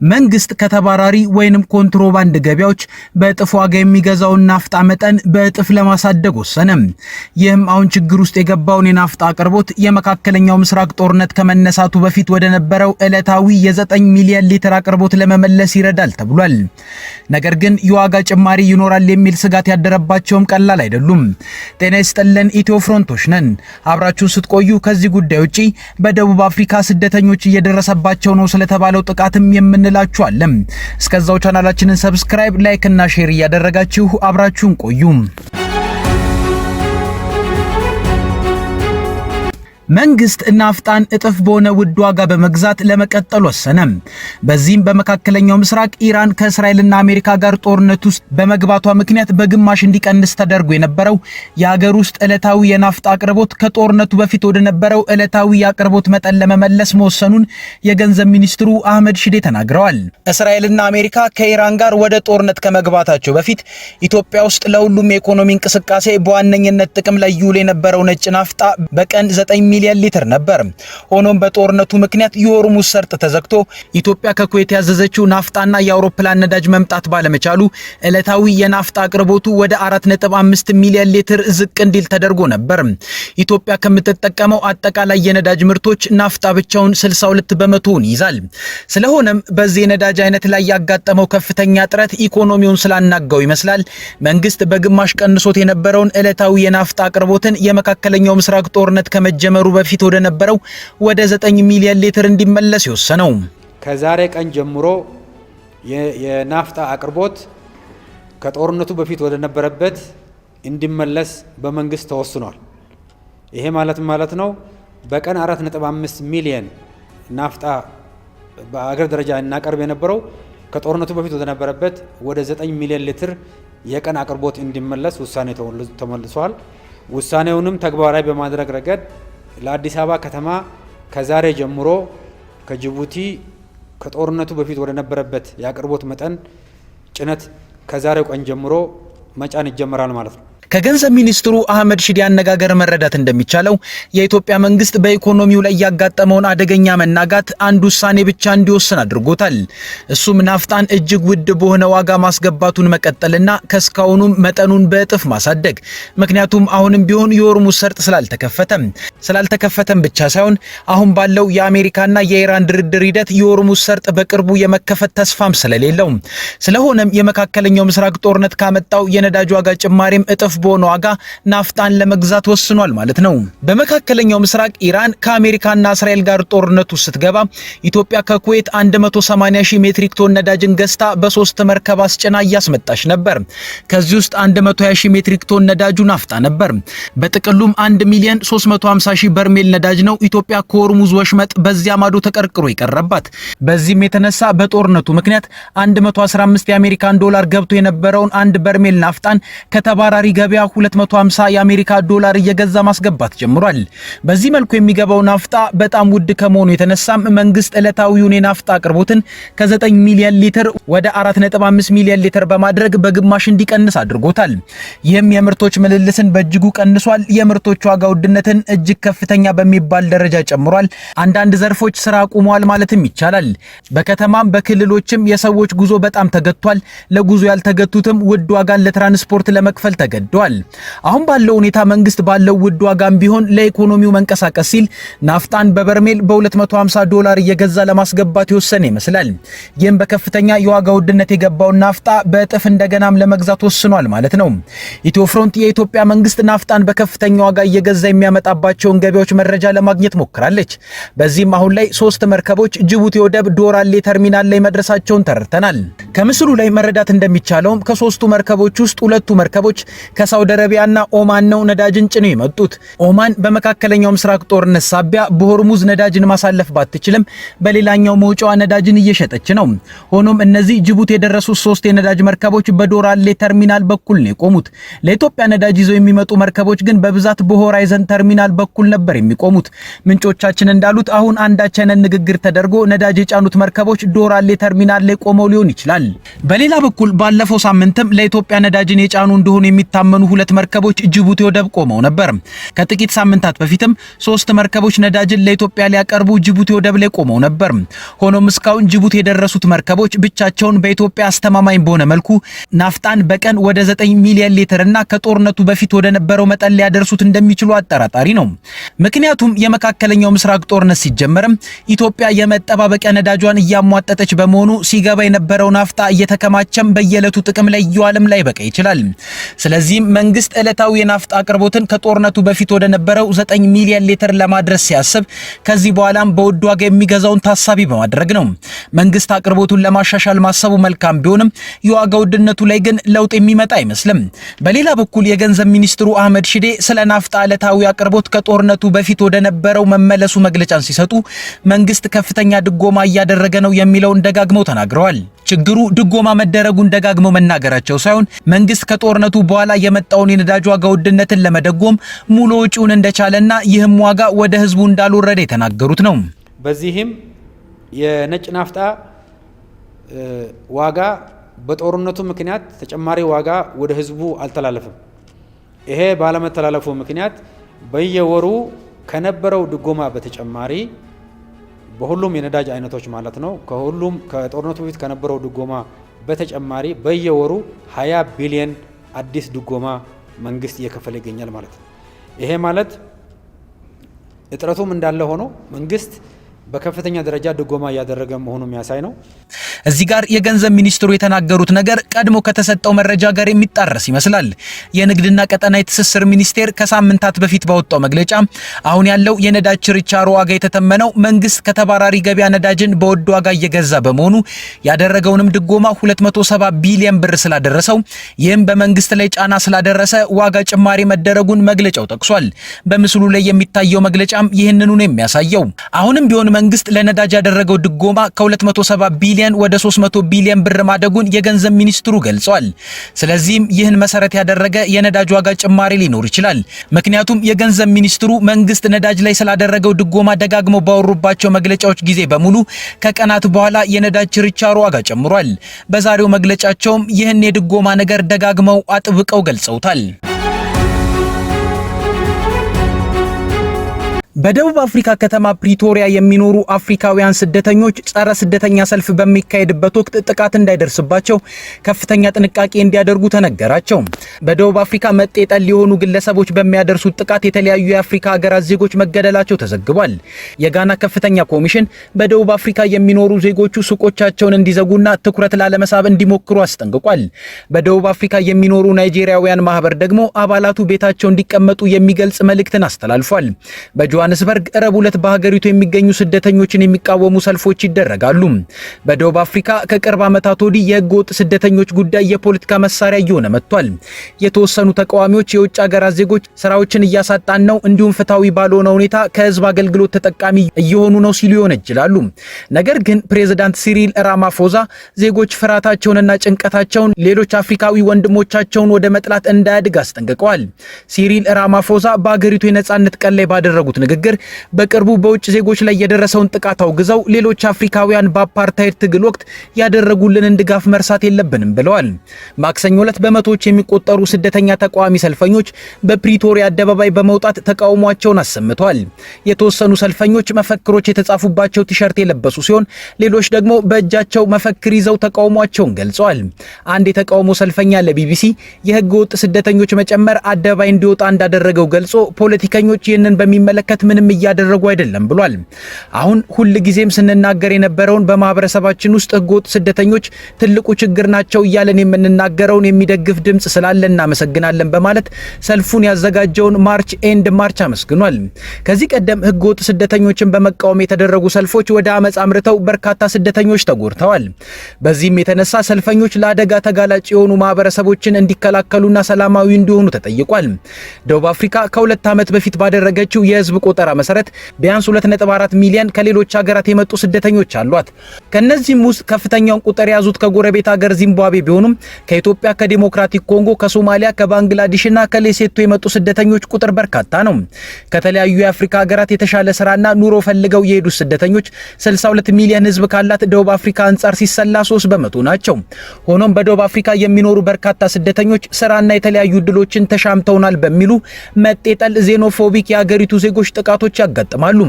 መንግስት ከተባራሪ ወይንም ኮንትሮባንድ ገቢያዎች በእጥፍ ዋጋ የሚገዛውን ናፍጣ መጠን በእጥፍ ለማሳደግ ወሰነ። ይህም አሁን ችግር ውስጥ የገባውን የናፍጣ አቅርቦት የመካከለኛው ምስራቅ ጦርነት ከመነሳቱ በፊት ወደ ነበረው ዕለታዊ የ9 ሚሊዮን ሊትር አቅርቦት ለመመለስ ይረዳል ተብሏል። ነገር ግን የዋጋ ጭማሪ ይኖራል የሚል ስጋት ያደረባቸውም ቀላል አይደሉም። ጤና ይስጥልን፣ ኢትዮ ፍሮንቶች ነን። አብራችሁን ስትቆዩ ከዚህ ጉዳይ ውጪ በደቡብ አፍሪካ ስደተኞች እየደረሰባቸው ነው ስለተባለው ጥቃትም የምንላችኋለን። እስከዛው ቻናላችንን ሰብስክራይብ፣ ላይክ እና ሼር እያደረጋችሁ አብራችሁን ቆዩ። መንግስት ናፍጣን እጥፍ በሆነ ውድ ዋጋ በመግዛት ለመቀጠል ወሰነ። በዚህም በመካከለኛው ምስራቅ ኢራን ከእስራኤልና አሜሪካ ጋር ጦርነት ውስጥ በመግባቷ ምክንያት በግማሽ እንዲቀንስ ተደርጎ የነበረው የሀገር ውስጥ ዕለታዊ የናፍጣ አቅርቦት ከጦርነቱ በፊት ወደ ነበረው ዕለታዊ የአቅርቦት መጠን ለመመለስ መወሰኑን የገንዘብ ሚኒስትሩ አህመድ ሺዴ ተናግረዋል። እስራኤልና አሜሪካ ከኢራን ጋር ወደ ጦርነት ከመግባታቸው በፊት ኢትዮጵያ ውስጥ ለሁሉም የኢኮኖሚ እንቅስቃሴ በዋነኝነት ጥቅም ላይ ይውል የነበረው ነጭ ናፍጣ በቀን 9 ሚሊዮን ሊትር ነበር። ሆኖም በጦርነቱ ምክንያት የሆርሙዝ ሰርጥ ተዘግቶ ኢትዮጵያ ከኩዌት ያዘዘችው ናፍጣና የአውሮፕላን ነዳጅ መምጣት ባለመቻሉ ዕለታዊ የናፍጣ አቅርቦቱ ወደ 4.5 ሚሊዮን ሊትር ዝቅ እንዲል ተደርጎ ነበር። ኢትዮጵያ ከምትጠቀመው አጠቃላይ የነዳጅ ምርቶች ናፍጣ ብቻውን 62 በመቶውን ይዛል። ስለሆነም በዚህ የነዳጅ አይነት ላይ ያጋጠመው ከፍተኛ እጥረት ኢኮኖሚውን ስላናጋው ይመስላል መንግስት በግማሽ ቀንሶት የነበረውን ዕለታዊ የናፍጣ አቅርቦትን የመካከለኛው ምስራቅ ጦርነት ከመጀመሩ በፊት ወደ ነበረው ወደ 9 ሚሊዮን ሊትር እንዲመለስ ይወሰነው። ከዛሬ ቀን ጀምሮ የናፍጣ አቅርቦት ከጦርነቱ በፊት ወደ ነበረበት እንዲመለስ በመንግስት ተወስኗል። ይሄ ማለት ነው በቀን 4.5 ሚሊዮን ናፍጣ በአገር ደረጃ እናቀርብ የነበረው ከጦርነቱ በፊት ወደ ነበረበት ወደ 9 ሚሊዮን ሊትር የቀን አቅርቦት እንዲመለስ ውሳኔ ተመልሷል። ውሳኔውንም ተግባራዊ በማድረግ ረገድ ለአዲስ አበባ ከተማ ከዛሬ ጀምሮ ከጅቡቲ ከጦርነቱ በፊት ወደ ነበረበት የአቅርቦት መጠን ጭነት ከዛሬው ቀን ጀምሮ መጫን ይጀምራል ማለት ነው። ከገንዘብ ሚኒስትሩ አህመድ ሺዴ አነጋገር መረዳት እንደሚቻለው የኢትዮጵያ መንግስት በኢኮኖሚው ላይ ያጋጠመውን አደገኛ መናጋት አንድ ውሳኔ ብቻ እንዲወስን አድርጎታል። እሱም ናፍጣን እጅግ ውድ በሆነ ዋጋ ማስገባቱን መቀጠልና ከስካውኑም መጠኑን በእጥፍ ማሳደግ። ምክንያቱም አሁንም ቢሆን የሆርሙዝ ሰርጥ ስላልተከፈተም ብቻ ሳይሆን አሁን ባለው የአሜሪካና የኢራን ድርድር ሂደት የሆርሙዝ ሰርጥ በቅርቡ የመከፈት ተስፋም ስለሌለው፣ ስለሆነም የመካከለኛው ምስራቅ ጦርነት ካመጣው የነዳጅ ዋጋ ጭማሪም እጥፍ በሆነ ዋጋ ናፍጣን ለመግዛት ወስኗል ማለት ነው። በመካከለኛው ምስራቅ ኢራን ከአሜሪካና እስራኤል ጋር ጦርነቱ ስትገባ ኢትዮጵያ ከኩዌት 180,000 ሜትሪክ ቶን ነዳጅን ገዝታ በ3 መርከብ አስጭና እያስመጣች ነበር። ከዚህ ውስጥ 120,000 ሜትሪክ ቶን ነዳጁ ናፍጣ ነበር። በጥቅሉም 1,350,000 በርሜል ነዳጅ ነው ኢትዮጵያ ከሆርሙዝ ወሽመጥ በዚያ ማዶ ተቀርቅሮ የቀረባት። በዚህም የተነሳ በጦርነቱ ምክንያት 115 የአሜሪካን ዶላር ገብቶ የነበረውን አንድ በርሜል ናፍጣን ከተባራሪ ገበያ 250 የአሜሪካ ዶላር እየገዛ ማስገባት ጀምሯል። በዚህ መልኩ የሚገባው ናፍጣ በጣም ውድ ከመሆኑ የተነሳም መንግስት ዕለታዊውን የናፍጣ አቅርቦትን ከ9 ሚሊዮን ሊትር ወደ 4.5 ሚሊዮን ሊትር በማድረግ በግማሽ እንዲቀንስ አድርጎታል። ይህም የምርቶች ምልልስን በእጅጉ ቀንሷል። የምርቶች ዋጋ ውድነትን እጅግ ከፍተኛ በሚባል ደረጃ ጨምሯል። አንዳንድ ዘርፎች ስራ አቁመዋል ማለትም ይቻላል። በከተማም በክልሎችም የሰዎች ጉዞ በጣም ተገቷል። ለጉዞ ያልተገቱትም ውድ ዋጋን ለትራንስፖርት ለመክፈል ተገደዋል። አሁን ባለው ሁኔታ መንግስት ባለው ውድ ዋጋም ቢሆን ለኢኮኖሚው መንቀሳቀስ ሲል ናፍጣን በበርሜል በ250 ዶላር እየገዛ ለማስገባት የወሰነ ይመስላል። ይህም በከፍተኛ የዋጋ ውድነት የገባውን ናፍጣ በእጥፍ እንደገናም ለመግዛት ወስኗል ማለት ነው። ኢትዮ ፍሮንት የኢትዮጵያ መንግስት ናፍጣን በከፍተኛ ዋጋ እየገዛ የሚያመጣባቸውን ገበያዎች መረጃ ለማግኘት ሞክራለች። በዚህም አሁን ላይ 3 መርከቦች ጅቡቲ ወደብ ዶራሌ ተርሚናል ላይ መድረሳቸውን ተረድተናል። ከምስሉ ላይ መረዳት እንደሚቻለውም ከ3ቱ መርከቦች ውስጥ 2ቱ መርከቦች ከሳውዲ አረቢያና ኦማን ነው ነዳጅን ጭነው የመጡት። ኦማን በመካከለኛው ምስራቅ ጦርነት ሳቢያ በሆርሙዝ ነዳጅን ማሳለፍ ባትችልም በሌላኛው መውጫዋ ነዳጅን እየሸጠች ነው። ሆኖም እነዚህ ጅቡቲ የደረሱት 3 የነዳጅ መርከቦች በዶራሌ ተርሚናል በኩል ነው የቆሙት። ለኢትዮጵያ ነዳጅ ይዘው የሚመጡ መርከቦች ግን በብዛት በሆራይዘን ተርሚናል በኩል ነበር የሚቆሙት። ምንጮቻችን እንዳሉት አሁን አንዳች አይነት ንግግር ተደርጎ ነዳጅ የጫኑት መርከቦች ዶራሌ ተርሚናል ላይ ቆመው ሊሆን ይችላል። በሌላ በኩል ባለፈው ሳምንትም ለኢትዮጵያ ነዳጅን የጫኑ እንደሆኑ የሚታመኑ የሚታመኑ 2 መርከቦች ጅቡቲ ወደብ ቆመው ነበር። ከጥቂት ሳምንታት በፊትም 3 መርከቦች ነዳጅን ለኢትዮጵያ ሊያቀርቡ ጅቡቲ ወደብ ላይ ቆመው ነበር። ሆኖም እስካሁን ጅቡቲ የደረሱት መርከቦች ብቻቸውን በኢትዮጵያ አስተማማኝ በሆነ መልኩ ናፍጣን በቀን ወደ 9 ሚሊዮን ሊትር እና ከጦርነቱ በፊት ወደ ነበረው መጠን ሊያደርሱት እንደሚችሉ አጠራጣሪ ነው። ምክንያቱም የመካከለኛው ምስራቅ ጦርነት ሲጀመርም ኢትዮጵያ የመጠባበቂያ ነዳጇን እያሟጠጠች በመሆኑ ሲገባ የነበረው ናፍጣ እየተከማቸም በየዕለቱ ጥቅም ላይ እየዋለም ላይ በቃ ይችላል። ስለዚህም መንግስት ዕለታዊ የናፍጣ አቅርቦትን ከጦርነቱ በፊት ወደ ነበረው 9 ሚሊዮን ሊትር ለማድረስ ሲያስብ ከዚህ በኋላም በውድ ዋጋ የሚገዛውን ታሳቢ በማድረግ ነው። መንግስት አቅርቦቱን ለማሻሻል ማሰቡ መልካም ቢሆንም የዋጋ ውድነቱ ላይ ግን ለውጥ የሚመጣ አይመስልም። በሌላ በኩል የገንዘብ ሚኒስትሩ አህመድ ሺዴ ስለ ናፍጣ ዕለታዊ አቅርቦት ከጦርነቱ በፊት ወደ ነበረው መመለሱ መግለጫን ሲሰጡ መንግስት ከፍተኛ ድጎማ እያደረገ ነው የሚለውን ደጋግመው ተናግረዋል። ችግሩ ድጎማ መደረጉን ደጋግመው መናገራቸው ሳይሆን መንግስት ከጦርነቱ በኋላ የመጣውን የነዳጅ ዋጋ ውድነትን ለመደጎም ሙሉ ወጪውን እንደቻለና ይህም ዋጋ ወደ ህዝቡ እንዳልወረደ የተናገሩት ነው። በዚህም የነጭ ናፍጣ ዋጋ በጦርነቱ ምክንያት ተጨማሪ ዋጋ ወደ ህዝቡ አልተላለፈም። ይሄ ባለመተላለፉ ምክንያት በየወሩ ከነበረው ድጎማ በተጨማሪ በሁሉም የነዳጅ አይነቶች ማለት ነው ከጦርነቱ በፊት ከነበረው ድጎማ በተጨማሪ በየወሩ 20 ቢሊዮን አዲስ ድጎማ መንግስት እየከፈለ ይገኛል ማለት ነው። ይሄ ማለት እጥረቱም እንዳለ ሆኖ መንግስት በከፍተኛ ደረጃ ድጎማ እያደረገ መሆኑ የሚያሳይ ነው። እዚህ ጋር የገንዘብ ሚኒስትሩ የተናገሩት ነገር ቀድሞ ከተሰጠው መረጃ ጋር የሚጣረስ ይመስላል። የንግድና ቀጠናዊ ትስስር ሚኒስቴር ከሳምንታት በፊት ባወጣው መግለጫ አሁን ያለው የነዳጅ ችርቻሮ ዋጋ የተተመነው መንግስት ከተባራሪ ገበያ ነዳጅን በውድ ዋጋ እየገዛ በመሆኑ ያደረገውንም ድጎማ 270 ቢሊዮን ብር ስላደረሰው ይህም በመንግስት ላይ ጫና ስላደረሰ ዋጋ ጭማሪ መደረጉን መግለጫው ጠቅሷል። በምስሉ ላይ የሚታየው መግለጫም ይህንኑ ነው የሚያሳየው። አሁንም ቢሆን መንግስት ለነዳጅ ያደረገው ድጎማ ከ270 ቢሊዮን ወደ 300 ቢሊዮን ብር ማደጉን የገንዘብ ሚኒስትሩ ገልጿል። ስለዚህም ይህን መሰረት ያደረገ የነዳጅ ዋጋ ጭማሪ ሊኖር ይችላል። ምክንያቱም የገንዘብ ሚኒስትሩ መንግስት ነዳጅ ላይ ስላደረገው ድጎማ ደጋግመው ባወሩባቸው መግለጫዎች ጊዜ በሙሉ ከቀናት በኋላ የነዳጅ ችርቻሮ ዋጋ ጨምሯል። በዛሬው መግለጫቸውም ይህን የድጎማ ነገር ደጋግመው አጥብቀው ገልጸውታል። በደቡብ አፍሪካ ከተማ ፕሪቶሪያ የሚኖሩ አፍሪካውያን ስደተኞች ጸረ ስደተኛ ሰልፍ በሚካሄድበት ወቅት ጥቃት እንዳይደርስባቸው ከፍተኛ ጥንቃቄ እንዲያደርጉ ተነገራቸው። በደቡብ አፍሪካ መጤጠል የሆኑ ግለሰቦች በሚያደርሱት ጥቃት የተለያዩ የአፍሪካ ሀገራት ዜጎች መገደላቸው ተዘግቧል። የጋና ከፍተኛ ኮሚሽን በደቡብ አፍሪካ የሚኖሩ ዜጎቹ ሱቆቻቸውን እንዲዘጉና ትኩረት ላለመሳብ እንዲሞክሩ አስጠንቅቋል። በደቡብ አፍሪካ የሚኖሩ ናይጄሪያውያን ማህበር ደግሞ አባላቱ ቤታቸው እንዲቀመጡ የሚገልጽ መልእክትን አስተላልፏል። በጆሃንስበርግ ረቡዕ ዕለት በሀገሪቱ የሚገኙ ስደተኞችን የሚቃወሙ ሰልፎች ይደረጋሉ። በደቡብ አፍሪካ ከቅርብ ዓመታት ወዲህ የህገ ወጥ ስደተኞች ጉዳይ የፖለቲካ መሳሪያ እየሆነ መጥቷል። የተወሰኑ ተቃዋሚዎች የውጭ ሀገራት ዜጎች ስራዎችን እያሳጣን ነው፣ እንዲሁም ፍትሐዊ ባልሆነ ሁኔታ ከህዝብ አገልግሎት ተጠቃሚ እየሆኑ ነው ሲሉ ይወነጅላሉ። ነገር ግን ፕሬዝዳንት ሲሪል ራማፎዛ ዜጎች ፍርሃታቸውንና ጭንቀታቸውን ሌሎች አፍሪካዊ ወንድሞቻቸውን ወደ መጥላት እንዳያድግ አስጠንቅቀዋል። ሲሪል ራማፎዛ በሀገሪቱ የነጻነት ቀን ላይ ባደረጉት ንግግር በቅርቡ በውጭ ዜጎች ላይ የደረሰውን ጥቃት አውግዘው ሌሎች አፍሪካውያን በአፓርታይድ ትግል ወቅት ያደረጉልንን ድጋፍ መርሳት የለብንም ብለዋል። ማክሰኞ ዕለት በመቶዎች የሚቆጠሩ ስደተኛ ተቃዋሚ ሰልፈኞች በፕሪቶሪያ አደባባይ በመውጣት ተቃውሟቸውን አሰምተዋል። የተወሰኑ ሰልፈኞች መፈክሮች የተጻፉባቸው ቲሸርት የለበሱ ሲሆን ሌሎች ደግሞ በእጃቸው መፈክር ይዘው ተቃውሟቸውን ገልጸዋል። አንድ የተቃውሞ ሰልፈኛ ለቢቢሲ የህገ ወጥ ስደተኞች መጨመር አደባባይ እንዲወጣ እንዳደረገው ገልጾ ፖለቲከኞች ይህንን በሚመለከት ምንም እያደረጉ አይደለም ብሏል። አሁን ሁል ጊዜም ስንናገር የነበረውን በማህበረሰባችን ውስጥ ህገወጥ ስደተኞች ትልቁ ችግር ናቸው እያለን የምንናገረውን የሚደግፍ ድምጽ ስላለ እናመሰግናለን በማለት ሰልፉን ያዘጋጀውን ማርች ኤንድ ማርች አመስግኗል። ከዚህ ቀደም ህገወጥ ስደተኞችን በመቃወም የተደረጉ ሰልፎች ወደ አመጽ አምርተው በርካታ ስደተኞች ተጎድተዋል። በዚህም የተነሳ ሰልፈኞች ለአደጋ ተጋላጭ የሆኑ ማህበረሰቦችን እንዲከላከሉና ሰላማዊ እንዲሆኑ ተጠይቋል። ደቡብ አፍሪካ ከ2 ዓመት በፊት ባደረገችው የህዝብ ቆጠራ ቆጠራ መሰረት ቢያንስ 2.4 ሚሊዮን ከሌሎች ሀገራት የመጡ ስደተኞች አሏት። ከነዚህም ውስጥ ከፍተኛውን ቁጥር የያዙት ከጎረቤት ሀገር ዚምባብዌ ቢሆኑም ከኢትዮጵያ፣ ከዲሞክራቲክ ኮንጎ፣ ከሶማሊያ፣ ከባንግላዴሽና ከሌሴቶ የመጡ ስደተኞች ቁጥር በርካታ ነው። ከተለያዩ የአፍሪካ ሀገራት የተሻለ ስራና ኑሮ ፈልገው የሄዱ ስደተኞች 62 ሚሊዮን ህዝብ ካላት ደቡብ አፍሪካ አንጻር ሲሰላ 3 በመቶ ናቸው። ሆኖም በደቡብ አፍሪካ የሚኖሩ በርካታ ስደተኞች ስራና የተለያዩ እድሎችን ተሻምተውናል በሚሉ መጤጠል ዜኖፎቢክ የሀገሪቱ ዜጎች ጥቃቶች ያጋጥማሉ።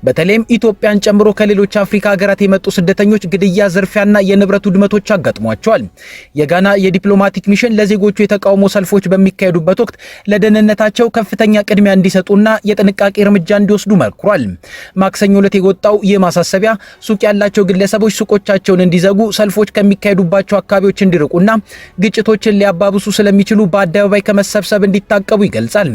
በተለይም ኢትዮጵያን ጨምሮ ከሌሎች አፍሪካ ሀገራት የመጡ ስደተኞች ግድያ፣ ዝርፊያና የንብረት ውድመቶች አጋጥሟቸዋል። የጋና የዲፕሎማቲክ ሚሽን ለዜጎቹ የተቃውሞ ሰልፎች በሚካሄዱበት ወቅት ለደህንነታቸው ከፍተኛ ቅድሚያ እንዲሰጡና የጥንቃቄ እርምጃ እንዲወስዱ መክሯል። ማክሰኞ ዕለት የወጣው ይህ ማሳሰቢያ ሱቅ ያላቸው ግለሰቦች ሱቆቻቸውን እንዲዘጉ፣ ሰልፎች ከሚካሄዱባቸው አካባቢዎች እንዲርቁና ግጭቶችን ሊያባብሱ ስለሚችሉ በአደባባይ ከመሰብሰብ እንዲታቀቡ ይገልጻል።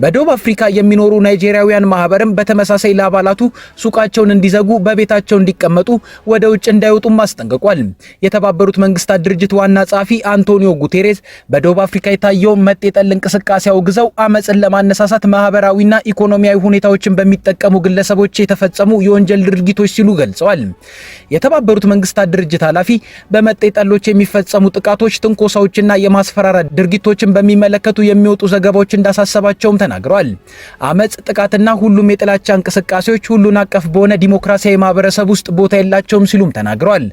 በደቡብ አፍሪካ የሚኖሩ ናይጄሪያውያን ማህበርም በተመሳሳይ ለአባላቱ ሱቃቸውን እንዲዘጉ፣ በቤታቸው እንዲቀመጡ፣ ወደ ውጭ እንዳይወጡም አስጠንቅቋል። የተባበሩት መንግስታት ድርጅት ዋና ጸሐፊ አንቶኒዮ ጉቴሬስ በደቡብ አፍሪካ የታየውን መጤጠል እንቅስቃሴ አውግዘው አመጽን ለማነሳሳት ማህበራዊና ኢኮኖሚያዊ ሁኔታዎችን በሚጠቀሙ ግለሰቦች የተፈጸሙ የወንጀል ድርጊቶች ሲሉ ገልጸዋል። የተባበሩት መንግስታት ድርጅት ኃላፊ በመጤጠሎች የሚፈጸሙ ጥቃቶች፣ ትንኮሳዎችና የማስፈራራት ድርጊቶችን በሚመለከቱ የሚወጡ ዘገባዎች እንዳሳሰባቸውም ተናግረዋል። አመጽ፣ ጥቃትና ሁሉም የጥላቻ እንቅስቃሴዎች ሁሉን አቀፍ በሆነ ዲሞክራሲያዊ ማህበረሰብ ውስጥ ቦታ የላቸውም ሲሉም ተናግረዋል።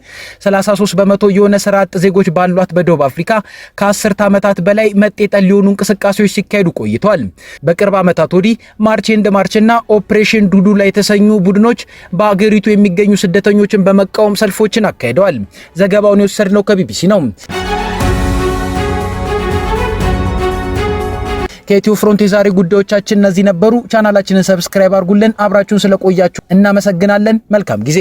33 በመቶ የሆነ ስራ አጥ ዜጎች ባሏት በደቡብ አፍሪካ ከ10 ዓመታት በላይ መጤጠል ሊሆኑ እንቅስቃሴዎች ሲካሄዱ ቆይተዋል። በቅርብ ዓመታት ወዲህ ማርች ኤንድ ማርችና ኦፕሬሽን ዱዱላ የተሰኙ ቡድኖች በአገሪቱ የሚገኙ ስደተኞችን በመቃወም ሰልፎችን አካሂደዋል። ዘገባውን የወሰድነው ከቢቢሲ ነው። ከኢትዮ ፍሮንት የዛሬ ጉዳዮቻችን እነዚህ ነበሩ። ቻናላችንን ሰብስክራይብ አድርጉልን። አብራችሁን ስለቆያችሁ እናመሰግናለን። መልካም ጊዜ